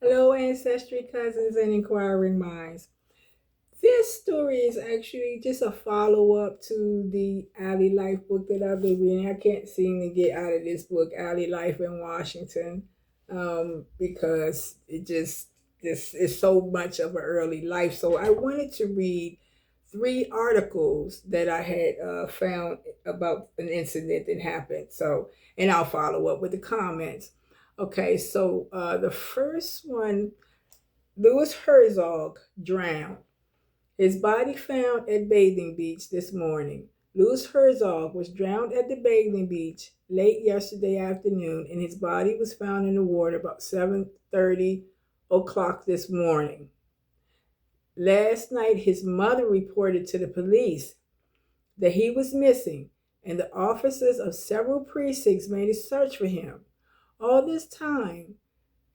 Hello, ancestry cousins and inquiring minds. This story is actually just a follow up to the Alley Life book that I've been reading. I can't seem to get out of this book, Alley Life in Washington, because it just this is so much of an early life. So I wanted to read three articles that I had found about an incident that happened. And I'll follow up with the comments. Okay, so the first one, Louis Herzog drowned. His body found at bathing beach this morning. Louis Herzog was drowned at the bathing beach late yesterday afternoon, and his body was found in the water about 7:30 o'clock this morning. Last night, his mother reported to the police that he was missing, and the officers of several precincts made a search for him. All this time,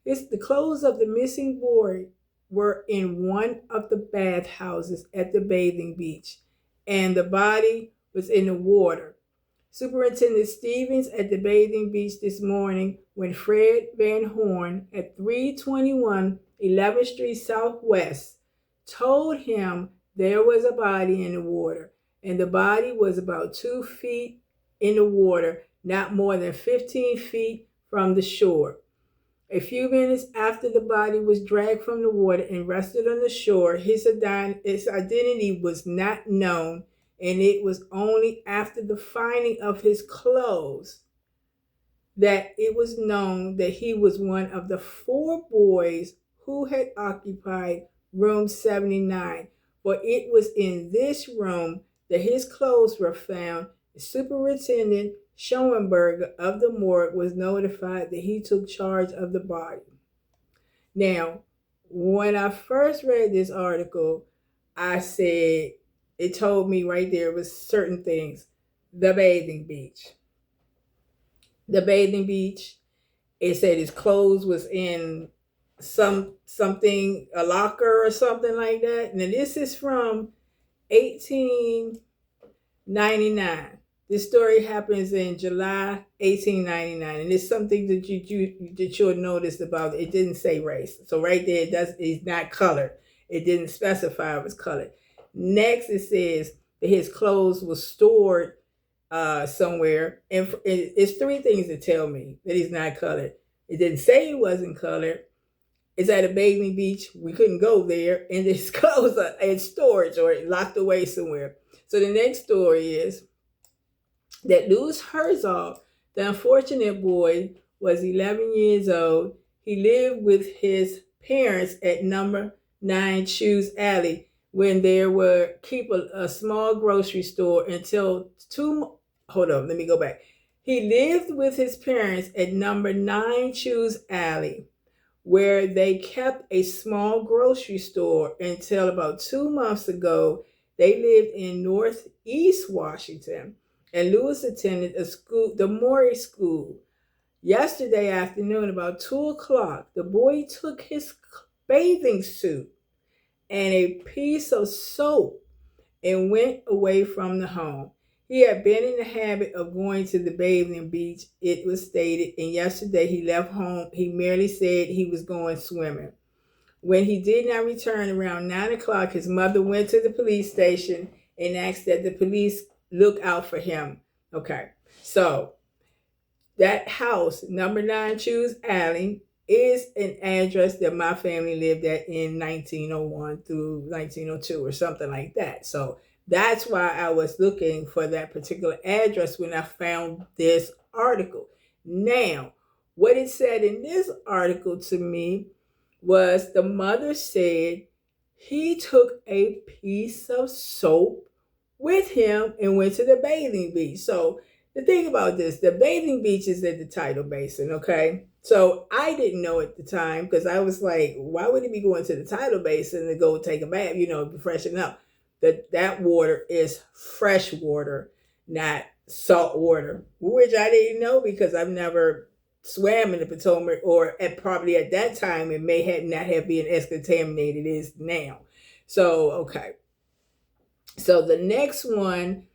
the clothes of the missing boy were in one of the bathhouses at the bathing beach, and the body was in the water. Superintendent Stevens at the bathing beach this morning when Fred Van Horn at 321 11th Street Southwest told him there was a body in the water, and the body was about 2 feet in the water, not more than 15 feet from the shore. A few minutes after the body was dragged from the water and rested on the shore, his identity was not known, and it was only after the finding of his clothes that it was known that he was one of the four boys who had occupied room 79. For it was in this room that his clothes were found. Superintendent Schoenberger of the morgue was notified that he took charge of the body. Now, when I first read this article, I said, it told me right there was certain things. The bathing beach. The bathing beach. It said his clothes was in something, a locker or something like that. Now this is from 1899. This story happens in July 1899, and it's something that you'll notice about it. It didn't say race, so right there it's not colored. It didn't specify it was colored. Next, it says that his clothes were stored somewhere, and it's three things that tell me that he's not colored. It didn't say he wasn't colored. It's at a bathing beach. We couldn't go there, and his clothes are in storage or locked away somewhere. So the next story is that Louis Herzog, the unfortunate boy, was 11 years old. He lived with his parents at number 9 Shoes Alley when there were keep a small grocery store until let me go back. He lived with his parents at number 9 Shoes Alley where they kept a small grocery store until about 2 months ago. They lived in Northeast Washington, and Lewis attended a school, the Maury School. Yesterday afternoon, about 2 o'clock, the boy took his bathing suit and a piece of soap and went away from the home. He had been in the habit of going to the bathing beach, it was stated, and yesterday he left home. He merely said he was going swimming. When he did not return around 9 o'clock, his mother went to the police station and asked that the police look out for him. Okay, so that house, number 9 Shoes Alley, is an address that my family lived at in 1901 through 1902 or something like that. So that's why I was looking for that particular address when I found this article. Now, what it said in this article to me was the mother said he took a piece of soap with him and went to the bathing beach. So the thing about this, the bathing beach is at the Tidal Basin, okay? So I didn't know at the time because I was like, why would he be going to the Tidal Basin to go take a bath, freshen up? That water is fresh water, not salt water, which I didn't know because I've never swam in the Potomac, or probably at that time it may not have been as contaminated as now. So okay. So the next one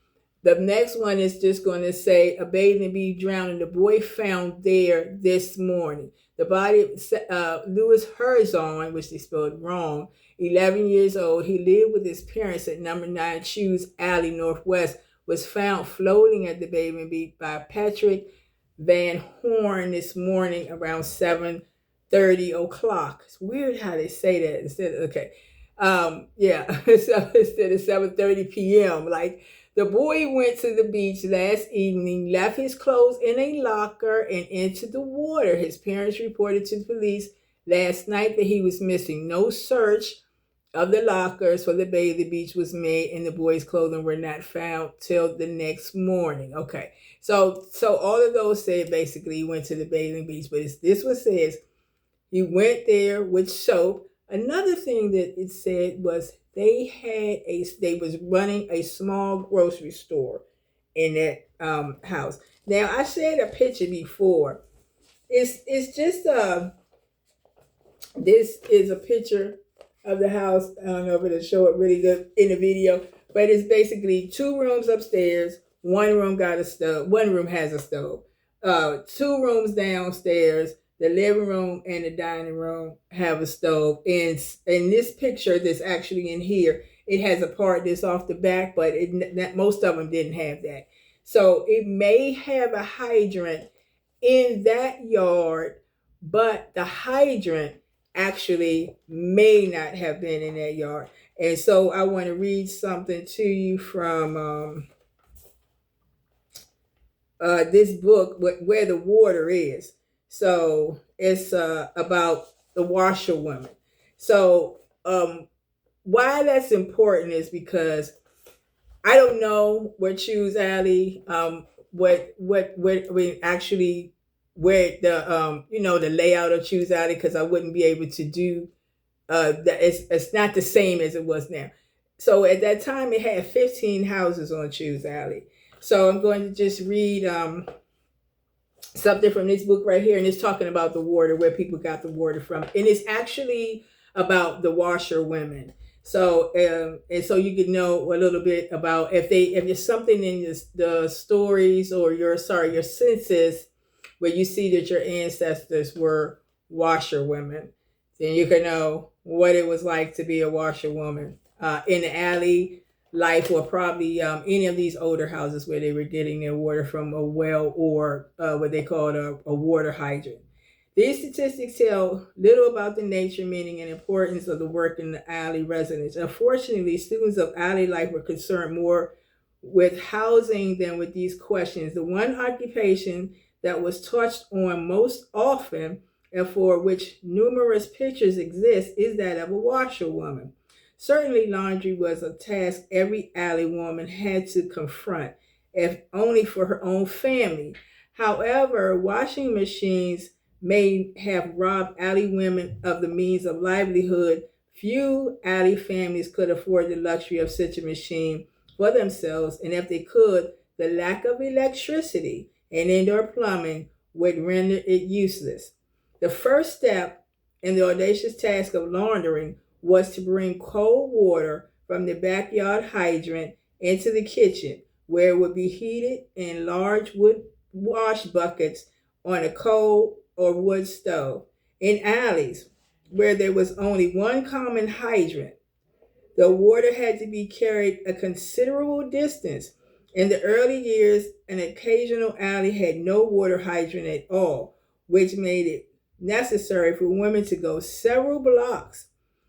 is just going to say a bathing beach drowning. The boy found there this morning. The body of Louis Herzog, which they spelled wrong, 11 years old. He lived with his parents at number 9 Chews Alley Northwest, was found floating at the Basin Beach by Patrick Van Horn this morning around 7:30 o'clock. It's weird how they say that instead of, okay. Yeah, instead of 7:30 p.m. Like, the boy went to the beach last evening, left his clothes in a locker, and into the water. His parents reported to the police last night that he was missing. No search of the lockers for the bathing beach was made, and the boy's clothing were not found till the next morning. Okay, so all of those said basically he went to the bathing beach, but this one says he went there with soap. Another thing that it said was they was running a small grocery store in that house. Now, I shared a picture before. It's just this is a picture of the house. I don't know if it'll show it really good in the video, but it's basically 2 rooms upstairs. One room got a stove. One room has a stove. 2 rooms downstairs. The living room and the dining room have a stove. And in this picture that's actually in here, it has a part that's off the back, but most of them didn't have that. So it may have a hydrant in that yard, but the hydrant actually may not have been in that yard. And so I want to read something to you from this book, Where the Water Is. So it's about the washerwoman. So why that's important is because I don't know where Chews Alley, what I mean, actually where the the layout of Chews Alley, because I wouldn't be able to do that. It's not the same as it was now. So at that time it had 15 houses on Chews Alley. So I'm going to just read something from this book right here, and it's talking about the water, where people got the water from, and it's actually about the washerwomen. So and so you can know a little bit about if there's something in the stories or your census where you see that your ancestors were washerwomen, then you can know what it was like to be a washerwoman in the alley life, or probably any of these older houses where they were getting their water from a well or what they called a water hydrant. These statistics tell little about the nature, meaning, and importance of the work in the alley residents. Unfortunately, students of alley life were concerned more with housing than with these questions. The one occupation that was touched on most often, and for which numerous pictures exist, is that of a washerwoman. Certainly, laundry was a task every alley woman had to confront, if only for her own family. However, washing machines may have robbed alley women of the means of livelihood. Few alley families could afford the luxury of such a machine for themselves, and if they could, the lack of electricity and indoor plumbing would render it useless. The first step in the audacious task of laundering was to bring cold water from the backyard hydrant into the kitchen, where it would be heated in large wood wash buckets on a coal or wood stove. In alleys where there was only one common hydrant, the water had to be carried a considerable distance. In the early years, an occasional alley had no water hydrant at all, which made it necessary for women to go several blocks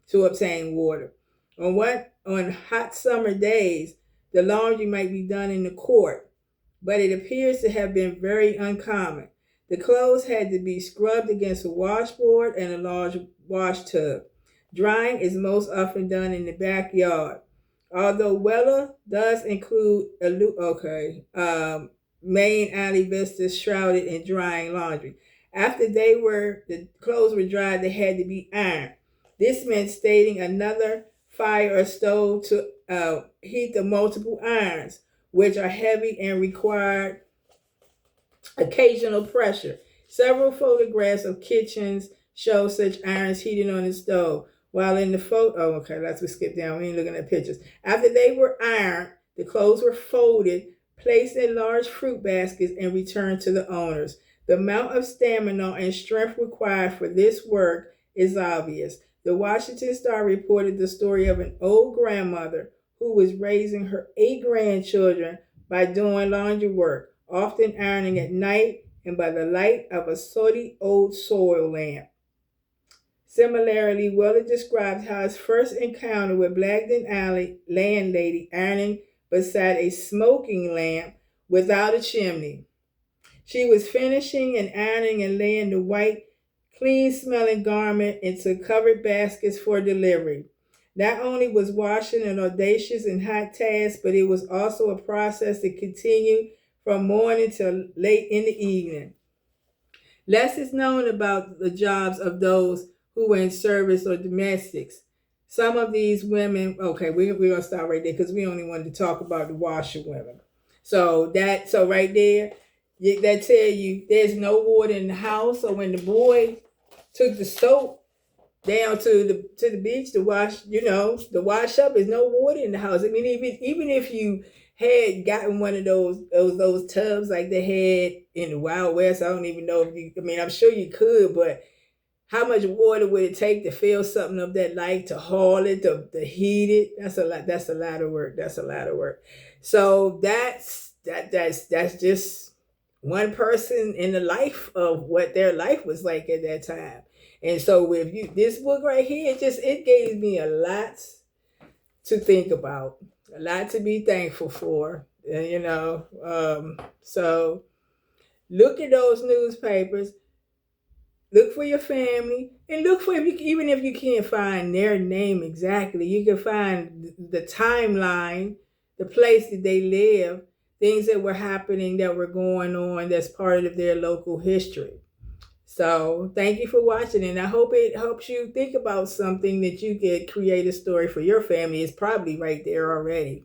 to obtain water. On hot summer days, the laundry might be done in the court, but it appears to have been very uncommon. The clothes had to be scrubbed against a washboard and a large wash tub. Drying is most often done in the backyard. Although Weller does include main alley vistas shrouded in drying laundry. After the clothes were dried, they had to be ironed. This meant starting another fire or stove to heat the multiple irons, which are heavy and required occasional pressure. Several photographs of kitchens show such irons heated on the stove. While in the let's skip down. We ain't looking at pictures. After they were ironed, the clothes were folded, placed in large fruit baskets, and returned to the owners. The amount of stamina and strength required for this work is obvious. The Washington Star reported the story of an old grandmother who was raising her 8 grandchildren by doing laundry work, often ironing at night and by the light of a sooty old soil lamp. Similarly, Weller describes how his first encounter with Blagden Alley landlady ironing beside a smoking lamp without a chimney. She was finishing and ironing and laying the white, clean smelling garment into covered baskets for delivery. Not only was washing an audacious and hot task, but it was also a process that continued from morning till late in the evening. Less is known about the jobs of those who were in service or domestics. Some of these women, okay, we're going to stop right there because we only wanted to talk about the washerwomen. So right there, that tell you there's no water in the house. So when the boy took the soap down to the beach to wash, the wash up, there's no water in the house. I mean, even if you had gotten one of those tubs like they had in the Wild West, I don't even know if you. I mean, I'm sure you could, but how much water would it take to fill something of that like to haul it, to heat it? That's a lot. That's a lot of work. That's a lot of work. So that's just one person in the life of what their life was like at that time. And so with you, this book right here, it gave me a lot to think about, a lot to be thankful for. So look at those newspapers, look for your family, and look for even if you can't find their name exactly, you can find the timeline, the place that they live, things that were happening, that were going on, that's part of their local history. So thank you for watching, and I hope it helps you think about something that you could create a story for your family. It's probably right there already.